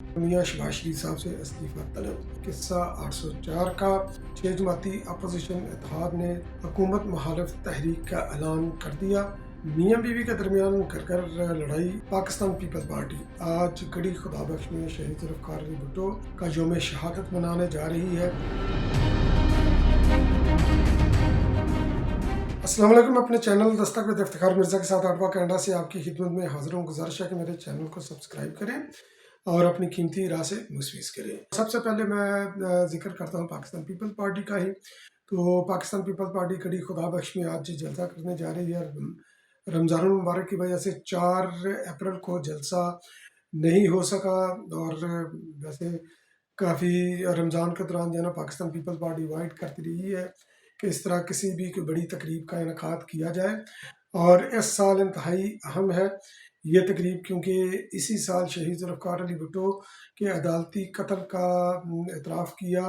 میاں شہباز شریف صاحب سے استعفیٰ طلب۔ قصہ 804 کا 6 جماعتی اپوزیشن اتحاد نے حکومت مخالف تحریک کا اعلان کر دیا۔ میاں بیوی کے درمیان گھر لڑائی، پاکستان پیپلز پارٹی آج گڑھی خدا بخش میں شہید ذوالفقار علی بھٹو کا یوم شہادت منانے جا رہی ہے۔ السلام علیکم، اپنے چینل دستک with افتخار مرزا کے ساتھ اڈوا کینیڈا سے آپ کی خدمت میں حاضر ہوں۔ گزارش ہے کہ میرے چینل کو سبسکرائب کریں اور اپنی قیمتی رائے سے مستفید کریں۔ سب سے پہلے میں ذکر کرتا ہوں پاکستان پیپل پارٹی کا ہی۔ تو پاکستان پیپل پارٹی گڑھی خدا بخش میں آج جلسہ کرنے جا رہی ہے۔ رمضان المبارک کی وجہ سے 4 اپریل کو جلسہ نہیں ہو سکا، اور ویسے کافی رمضان کے دوران جو ہے نا پاکستان پیپل پارٹی اوائڈ کرتی رہی ہے کہ اس طرح کسی بھی کوئی بڑی تقریب کا انعقاد کیا جائے، اور اس سال انتہائی اہم ہے یہ تقریب، کیونکہ اسی سال شہید ذوالفقار علی بھٹو کے عدالتی قتل کا اعتراف کیا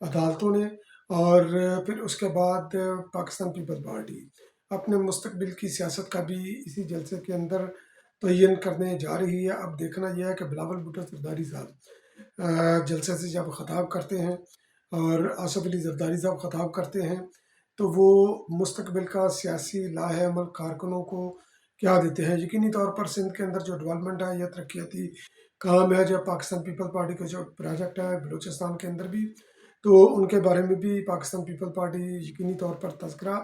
عدالتوں نے، اور پھر اس کے بعد پاکستان پیپل پارٹی اپنے مستقبل کی سیاست کا بھی اسی جلسے کے اندر تعین کرنے جا رہی ہے۔ اب دیکھنا یہ ہے کہ بلاول بھٹو زرداری صاحب جلسے سے جب خطاب کرتے ہیں اور آصف علی زرداری صاحب خطاب کرتے ہیں تو وہ مستقبل کا سیاسی لاہ عمل کارکنوں کو کیا دیتے ہیں۔ یقینی طور پر سندھ کے اندر جو ڈیولپمنٹ ہے یا ترقیاتی کام ہے، جو پاکستان پیپل پارٹی کا جو پروجیکٹ ہے بلوچستان کے اندر بھی، تو ان کے بارے میں بھی پاکستان پیپل پارٹی یقینی طور پر تذکرہ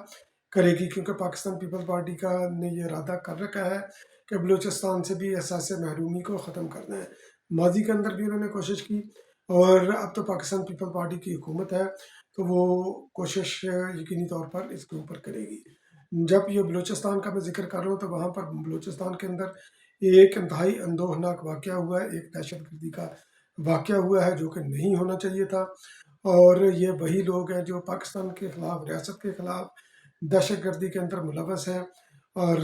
کرے گی، کیونکہ پاکستان پیپل پارٹی کا نے یہ ارادہ کر رکھا ہے کہ بلوچستان سے بھی احساس محرومی کو ختم کرنا ہے۔ ماضی کے اندر بھی انہوں نے کوشش کی، اور اب تو پاکستان پیپل پارٹی کی حکومت ہے تو وہ کوشش یقینی طور پر اس کے اوپر کرے گی۔ جب یہ بلوچستان کا میں ذکر کر رہا ہوں تو وہاں پر بلوچستان کے اندر ایک انتہائی اندوہناک واقعہ ہوا ہے، ایک دہشت گردی کا واقعہ ہوا ہے جو کہ نہیں ہونا چاہیے تھا، اور یہ وہی لوگ ہیں جو پاکستان کے خلاف، ریاست کے خلاف دہشت گردی کے اندر ملوث ہیں، اور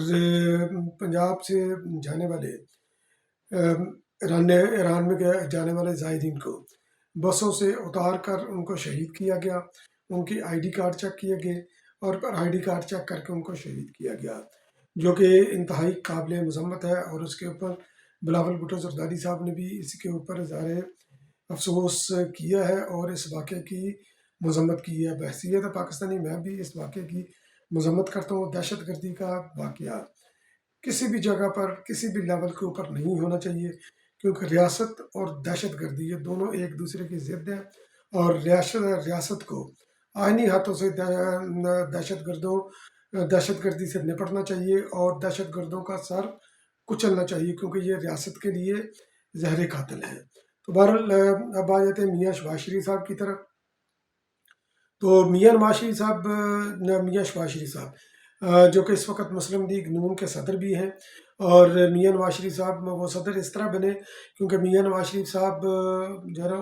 پنجاب سے جانے والے ایران میں جانے والے زائرین کو بسوں سے اتار کر ان کو شہید کیا گیا، ان کی آئی ڈی کارڈ چیک کیے گئے، اور پھر آئی ڈی کارڈ چیک کر کے ان کو شہید کیا گیا، جو کہ انتہائی قابل مذمت ہے۔ اور اس کے اوپر بلاول بھٹو زرداری صاحب نے بھی اس کے اوپر اظہار افسوس کیا ہے اور اس واقعے کی مذمت کی ہے۔ بحیثیت پاکستانی میں بھی اس واقعے کی مذمت کرتا ہوں۔ دہشت گردی کا واقعہ کسی بھی جگہ پر، کسی بھی لیول کے اوپر نہیں ہونا چاہیے، کیونکہ ریاست اور دہشت گردی یہ دونوں ایک دوسرے کی ضد ہیں، اور ریاست کو آئینی ہاتھوں سے دہشت گردی سے نپٹنا چاہیے اور دہشت گردوں کا سر کچلنا چاہیے، کیونکہ یہ ریاست کے لیے زہر قاتل ہیں۔ تو بہرحال اب آ جاتے ہیں میاں شہباز شریف صاحب کی طرف۔ تو میاں شہباز شریف صاحب جو کہ اس وقت مسلم لیگ نون کے صدر بھی ہیں، اور میاں نواز شریف صاحب وہ صدر اس طرح بنے کیونکہ میاں نواز شریف صاحب جو ہے نا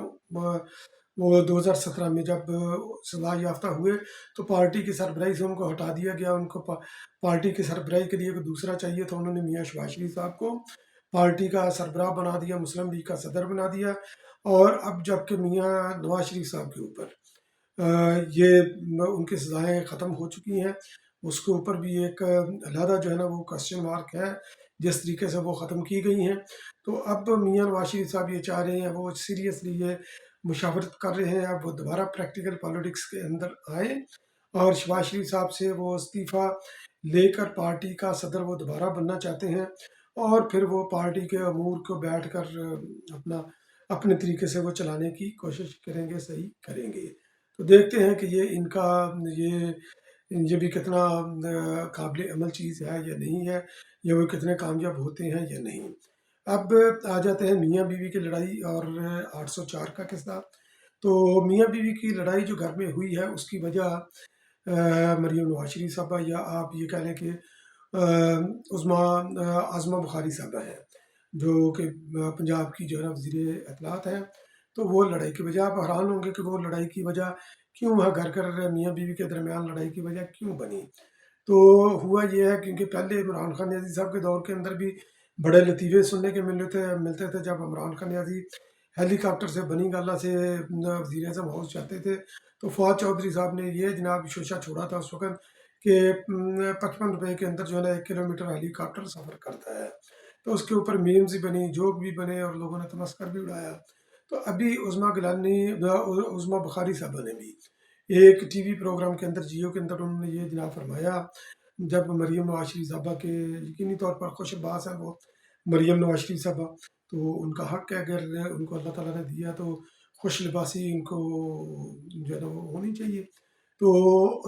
وہ 2017 میں جب صلاح یافتہ ہوئے تو پارٹی کی سربراہی سے ان کو ہٹا دیا گیا، ان کو پارٹی کی سربراہی کے لیے کوئی دوسرا چاہیے تھا، انہوں نے میاں شہباز شریف صاحب کو پارٹی کا سربراہ بنا دیا، مسلم لیگ کا صدر بنا دیا۔ اور اب جب کہ میاں نواز شریف صاحب کے اوپر یہ ان کی سزائیں ختم ہو چکی ہیں، اس کے اوپر بھی ایک علیحدہ جو ہے نا وہ کوسچن مارک ہے جس طریقے سے وہ ختم کی گئی ہیں۔ تو اب میاں نواز شریف صاحب یہ چاہ رہے ہیں، وہ سیریسلی یہ مشاورت کر رہے ہیں، اب وہ دوبارہ پریکٹیکل پالیٹکس کے اندر آئیں اور شہباز شریف صاحب سے وہ استعفیٰ لے کر پارٹی کا صدر وہ دوبارہ بننا چاہتے ہیں، اور پھر وہ پارٹی کے امور کو بیٹھ کر اپنے طریقے سے وہ چلانے کی کوشش کریں گے، صحیح کریں گے۔ تو دیکھتے ہیں کہ یہ ان کا یہ بھی کتنا قابل عمل چیز ہے یا نہیں ہے، یا وہ کتنے کامیاب ہوتے ہیں یا نہیں۔ اب آ جاتے ہیں میاں بیوی کی لڑائی اور 804 کا قصہ۔ تو میاں بیوی کی لڑائی جو گھر میں ہوئی ہے اس کی وجہ مریم نواز شریف صاحبہ، یا آپ یہ کہہ لیں کہ عظمہ بخاری صاحبہ ہیں، جو کہ پنجاب کی جو ہے نا وزیر اطلاعات ہیں۔ تو وہ لڑائی کی وجہ، آپ حیران ہوں گے کہ وہ لڑائی کی وجہ کیوں ہے، گھر میاں بیوی کے درمیان لڑائی کی وجہ کیوں بنی۔ تو ہوا یہ ہے کیونکہ پہلے عمران خان نیازی صاحب کے دور کے اندر بھی بڑے لطیفے سننے کے ملتے تھے جب عمران خان نیازی ہیلی کاپٹر سے بنی گالہ سے وزیر اعظم ہاؤس جاتے تھے تو فواد چودھری صاحب نے یہ جناب شوشہ چھوڑا تھا اس وقت کہ 55 روپے کے اندر جو ہے نا 1 کلومیٹر ہیلی کاپٹر سفر کرتا ہے۔ تو اس کے اوپر میمز بھی بنی، جوک بھی بنے اور لوگوں نے تمسخر بھی اڑایا۔ تو ابھی عظمیٰ بخاری صاحبہ نے بھی ایک ٹی وی پروگرام کے اندر، جیو کے اندر، انہوں نے یہ جناب فرمایا، جب مریم نواز شریف صاحبہ کے یقینی طور پر خوش باس ہیں وہ مریم نواز شریف صاحبہ، تو ان کا حق ہے، اگر ان کو اللہ تعالیٰ نے دیا تو خوش لباسی ان کو جو ہے نا وہ ہونی چاہیے۔ تو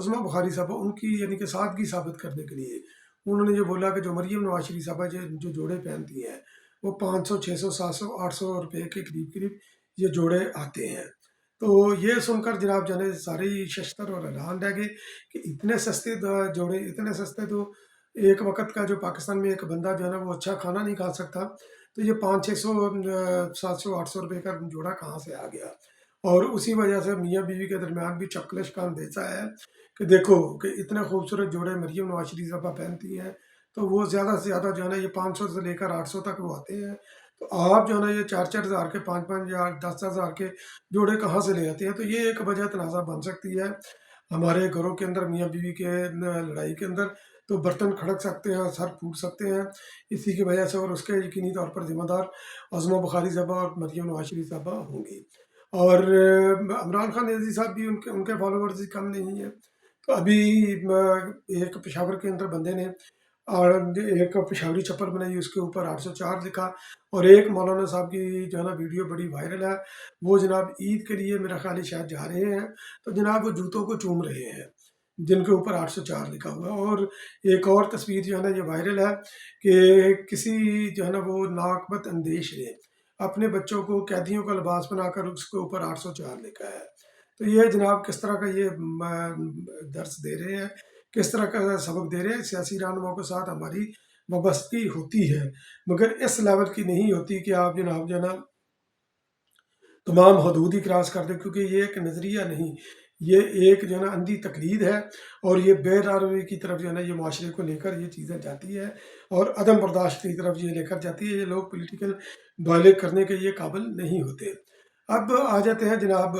عظمیٰ بخاری صاحبہ ان کی یعنی کہ سادگی ثابت کرنے کے لیے انہوں نے یہ بولا کہ جو مریم نواز شریف صاحبہ جو جوڑے پہنتی ہیں وہ 500 600 700 800 روپے کے قریب قریب یہ جوڑے آتے ہیں۔ تو یہ سن کر جناب جانے سارے ہی ششتر اور حیران رہ گئے کہ اتنے سستے جوڑے، اتنے سستے، تو ایک وقت کا جو پاکستان میں ایک بندہ جو ہے نا وہ اچھا کھانا نہیں کھا سکتا، تو یہ 500 600 700 800 روپے کا جوڑا کہاں سے آ گیا؟ اور اسی وجہ سے میاں بیوی کے درمیان بھی چکلش کا اندیشہ ہے کہ دیکھو کہ اتنے خوبصورت جوڑے مریم نواز شریف صاحبہ پہنتی ہیں، تو وہ زیادہ سے زیادہ جو ہے نا یہ 500 سے لے کر 800 تک وہ آتے ہیں، تو آپ جو ہے نا یہ 4 4 ہزار کے 5 5 ہزار 10 10 ہزار کے جوڑے کہاں سے لے آتے ہیں؟ تو یہ ایک وجہ تنازع بن سکتی ہے ہمارے گھروں کے اندر، میاں بیوی کے لڑائی کے اندر، تو برتن کھڑک سکتے ہیں، سر پھوٹ سکتے ہیں اسی کی وجہ سے، اور اس کے یقینی طور پر ذمہ دار عظمیٰ بخاری صاحبہ اور مریم نواز شریف صاحبہ ہوں گی۔ اور عمران خان نیازی صاحب بھی ان کے فالوورز کم نہیں ہیں۔ تو ابھی ایک پشاور کے اندر بندے نے اور ایک پشاوری چپل بنائی، اس کے اوپر 804 لکھا، اور ایک مولانا صاحب کی جو ہے نا ویڈیو بڑی وائرل ہے، وہ جناب عید کے لیے میرا خیال ہے شاید جا رہے ہیں، تو جناب وہ جوتوں کو چوم رہے ہیں جن کے اوپر 804 لکھا ہوا ہے۔ اور ایک اور تصویر جو ہے نا یہ وائرل ہے کہ کسی جو ہے نا وہ ناقبت اندیش نے اپنے بچوں کو قیدیوں کا لباس بنا کر اس کے اوپر 804 لکھا ہے۔ تو یہ جناب کس طرح کا یہ درس دے رہے ہیں، کس طرح کا سبق دے رہے ہیں؟ سیاسی رہنماؤں کے ساتھ ہماری وابستگی ہوتی ہے، مگر اس لیول کی نہیں ہوتی کہ آپ جناب جو ہے نا تمام حدود ہی کراس کر دیں، کیونکہ یہ ایک نظریہ نہیں، یہ ایک جو ہے نا اندھی تقلید ہے، اور یہ بے روی کی طرف جو ہے نا یہ معاشرے کو لے کر یہ چیزیں جاتی ہے، اور عدم برداشت کی طرف یہ لے کر جاتی ہے۔ یہ لوگ پولیٹیکل ڈائلیگ کرنے کے یہ قابل نہیں ہوتے۔ اب آ جاتے ہیں جناب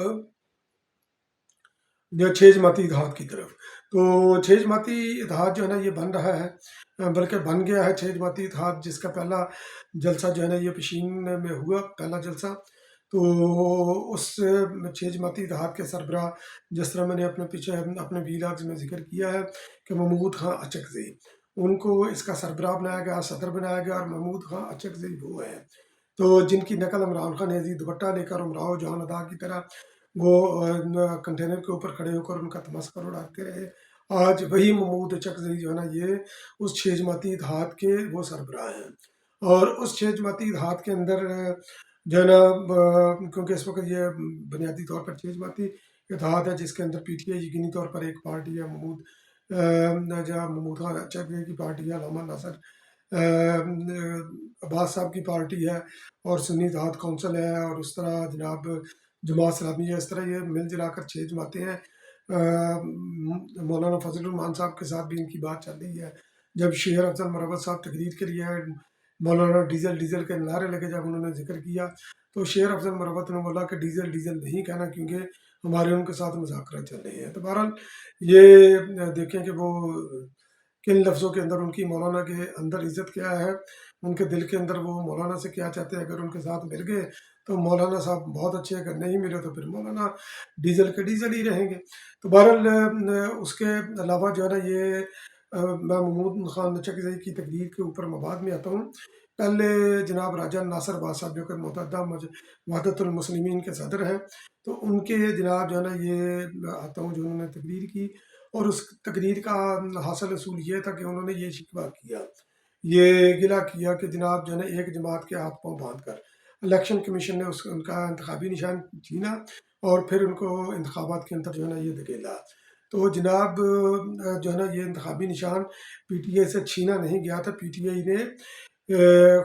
جو 6 جماعتی اتحاد کی طرف۔ تو 6 جماعتی اتحاد جو ہے نا یہ بن رہا ہے، بلکہ بن گیا ہے 6 جماعتی اتحاد، جس کا پہلا جلسہ جو ہے نا یہ پشین میں ہوا، پہلا جلسہ۔ تو اس 6 جماعتی اتحاد کے سربراہ، جس طرح میں نے اپنے ویلاگز میں ذکر کیا ہے کہ محمود خان اچکزئی، ان کو اس کا سربراہ بنایا گیا، صدر بنایا گیا، اور محمود خان اچکزئی وہ ہیں تو جن کی نقل عمران خان نیازی دوپٹہ لے کر امراؤ جہان ادا کی طرح وہ کنٹینر کے اوپر کھڑے ہو کر ان کا تمسخر اڑاتے رہے۔ آج وہی محمود اچکزئی جو ہے نا یہ اس 6 جماعتی اتحاد کے وہ سربراہ ہیں، اور اس 6 جماعتی اتحاد کے اندر جو ہے نا کیونکہ اس وقت یہ بنیادی طور پر 6 جماعتی اتحاد ہے، جس کے اندر پی ٹی آئی یقینی طور پر ایک پارٹی ہے، محمود خان اچکزئی کی پارٹی ہے، علامہ ناصر عباس صاحب کی پارٹی ہے، اور سنی اتحاد کونسل ہے، اور اس طرح جناب جماعت اسلامی ہے، اس طرح یہ مل جلا کر 6 جماعتیں ہیں۔ مولانا فضل الرحمان صاحب کے ساتھ بھی ان کی بات چل رہی ہے۔ جب شیر افضل مروت صاحب تقریر کے لیے مولانا ڈیزل ڈیزل کے نعرے لگے، جب انہوں نے ذکر کیا تو شیر افضل مروت نے بولا کہ ڈیزل ڈیزل نہیں کہنا، کیونکہ ہمارے ان کے ساتھ مذاکرات چل رہے ہیں۔ تو بہرحال یہ دیکھیں کہ وہ کن لفظوں کے اندر ان کی مولانا کے اندر عزت کیا ہے، ان کے دل کے اندر وہ مولانا سے کیا چاہتے ہیں۔ اگر ان کے ساتھ مل گئے تو مولانا صاحب بہت اچھے، اگر نہیں ملے تو پھر مولانا ڈیزل کے ڈیزل ہی رہیں گے۔ تو بہرحال اس کے علاوہ جو ہے نا یہ میں محمود خان اچکزئی کی تقریر کے اوپر مباد میں آتا ہوں۔ پہلے جناب راجہ ناصر عباس صاحب جو کہ متحدہ وحدت المسلمین کے صدر ہیں، تو ان کے جناب جو ہے نا یہ آتا ہوں جو انہوں نے تقریر کی، اور اس تقریر کا حاصل اصول یہ تھا کہ انہوں نے یہ شکوہ کیا، یہ گلہ کیا کہ جناب جو ہے نا ایک جماعت کے ہاتھ پاؤں باندھ کر الیکشن کمیشن نے ان کا انتخابی نشان چھینا، اور پھر ان کو انتخابات کے اندر جو ہے نا یہ دھکیلا۔ تو جناب جو ہے نا یہ انتخابی نشان پی ٹی آئی سے چھینا نہیں گیا تھا، پی ٹی آئی نے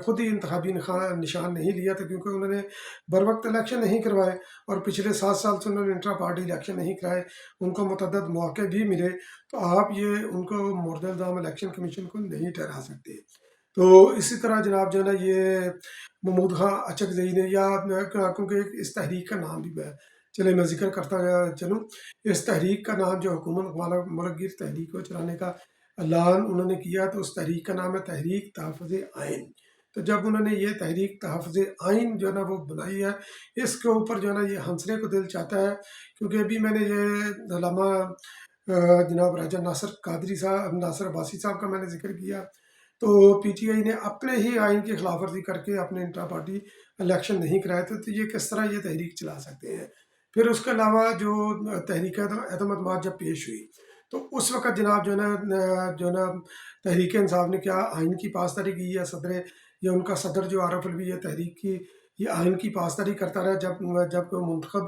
خود ہی انتخابی نشان نہیں لیا تھا، کیونکہ انہوں نے بر وقت الیکشن نہیں کروائے، اور پچھلے 7 سال سے انہوں نے انٹرا پارٹی الیکشن نہیں کرائے، ان کو متعدد مواقع بھی ملے، تو آپ یہ ان کو مورد الزام الیکشن کمیشن کو نہیں ٹھہرا سکتے۔ تو اسی طرح جناب جو ہے نا یہ محمود خان اچکزئی نے، یا کیونکہ اس تحریک کا نام بھی چلے میں ذکر کرتا چلوں، اس تحریک کا نام جو حکومت ملک گیر تحریک کو چلانے کا اعلان انہوں نے کیا، تو اس تحریک کا نام ہے تحریک تحفظ آئین۔ تو جب انہوں نے یہ تحریک تحفظ آئین جو ہے نا وہ بنائی ہے، اس کے اوپر جو ہے نا یہ ہنسنے کو دل چاہتا ہے، کیونکہ ابھی میں نے یہ علامہ جناب راجہ ناصر عباسی صاحب کا میں نے ذکر کیا، تو پی ٹی آئی نے اپنے ہی آئین کی خلاف ورزی کر کے اپنے انٹرا پارٹی الیکشن نہیں کرائے تھے، تو یہ کس طرح یہ تحریک چلا سکتے ہیں؟ پھر اس کے علاوہ جو تحریک عدم اعتماد جب پیش ہوئی، تو اس وقت جناب جو ہے نا تحریک انصاف نے کیا آئین کی پاسداری کی، یا ان کا صدر جو عارف الوی یہ تحریک کی یہ آئین کی پاسداری کرتا رہا، جب کوئی منتخب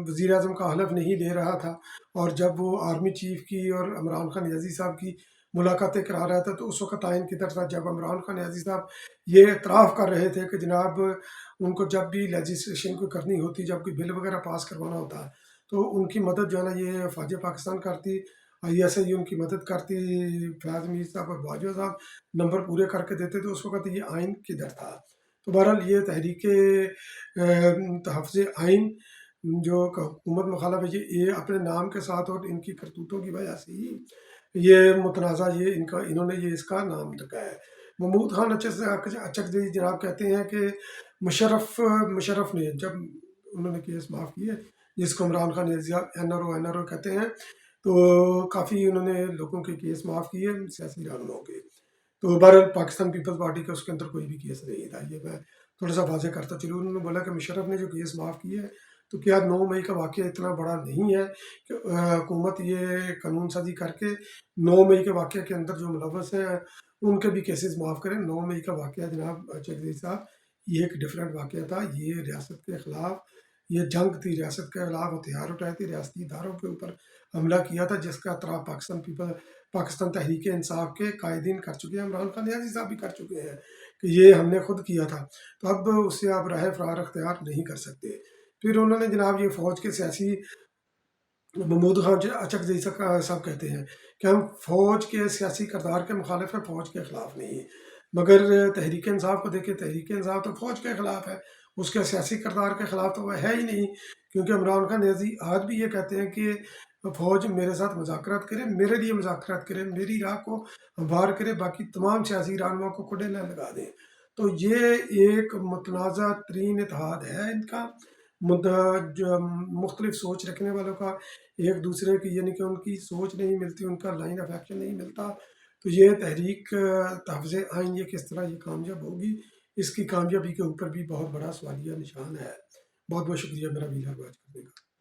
وزیر اعظم کا حلف نہیں لے رہا تھا، اور جب وہ آرمی چیف کی اور عمران خان نیازی صاحب کی ملاقاتیں کرا رہا تھا، تو اس وقت آئین کی طرف جب عمران خان نیازی صاحب یہ اعتراف کر رہے تھے کہ جناب ان کو جب بھی لیجسلیشن کو کرنی ہوتی، جب کوئی بل وغیرہ پاس کروانا ہوتا تو ان کی مدد جو ہے نا یہ فوج پاکستان کرتی، آئی ایس آئی ان کی مدد کرتی، فیاض میر صاحب اور باجوہ صاحب نمبر پورے کر کے دیتے، تو اس وقت یہ آئین کدھر تھا؟ تو بہرحال یہ تحریک تحفظ آئین جو حکومت مخالف ہے، یہ اپنے نام کے ساتھ اور ان کی کرتوتوں کی وجہ سے ہی یہ متنازع انہوں نے اس کا نام رکھا ہے۔ محمود خان اچک جی جناب کہتے ہیں کہ مشرف نے جب انہوں نے کیس معاف کیے، جس کو Imran Khan N R O کہتے ہیں، تو کافی انہوں نے لوگوں کے کیس معاف کیے سیاسی رہنماؤں کے، تو بہرحال پاکستان پیپلز پارٹی کا اس کے اندر کوئی بھی کیس نہیں تھا، یہ میں تھوڑا سا واضح کرتا چلوں۔ انہوں نے بولا کہ مشرف نے جو کیس معاف کیے ہے، تو کیا 9 مئی کا واقعہ اتنا بڑا نہیں ہے کہ حکومت یہ قانون سازی کر کے 9 مئی کے واقعے کے اندر جو ملوث ہیں ان کے بھی کیسز معاف کریں؟ 9 مئی کا واقعہ جناب چودھری صاحب یہ ایک ڈفرینٹ واقعہ تھا، یہ ریاست کے خلاف یہ جنگ تھی، ریاست کے خلاف ہتھیار اٹھائے تھے، ریاستی اداروں کے اوپر حملہ کیا تھا، جس کا اعتراف پاکستان تحریک انصاف کے قائدین کر چکے ہیں، عمران خان نیازی صاحب بھی کر چکے ہیں کہ یہ ہم نے خود کیا تھا، تو اب اس سے آپ راہ فرار اختیار نہیں کر سکتے۔ پھر انہوں نے جناب یہ فوج کے سیاسی محمود خان اچک جی صاحب کہتے ہیں کہ ہم فوج کے سیاسی کردار کے مخالف ہیں، فوج کے خلاف نہیں ہیں، مگر تحریک انصاف کو دیکھیں، تحریک انصاف تو فوج کے خلاف ہے، اس کے سیاسی کردار کے خلاف تو وہ ہے ہی نہیں، کیونکہ عمران خان نیازی آج بھی یہ کہتے ہیں کہ فوج میرے ساتھ مذاکرات کرے، میرے لیے مذاکرات کرے، میری راہ کو ہموار کرے، باقی تمام سیاسی رہنماؤں کو کھڑے نہ لگا دیں۔ تو یہ ایک متنازع ترین اتحاد ہے ان کا، مختلف سوچ رکھنے والوں کا ایک دوسرے کی، یعنی کہ ان کی سوچ نہیں ملتی، ان کا لائن آف ایکشن نہیں ملتا، تو یہ تحریک تحفظ آئین یہ کس طرح یہ کامیاب ہوگی؟ اس کی کامیابی کے اوپر بھی بہت بڑا سوالیہ نشان ہے۔ بہت بہت شکریہ میرا ویڈیو واچ کرنے کا۔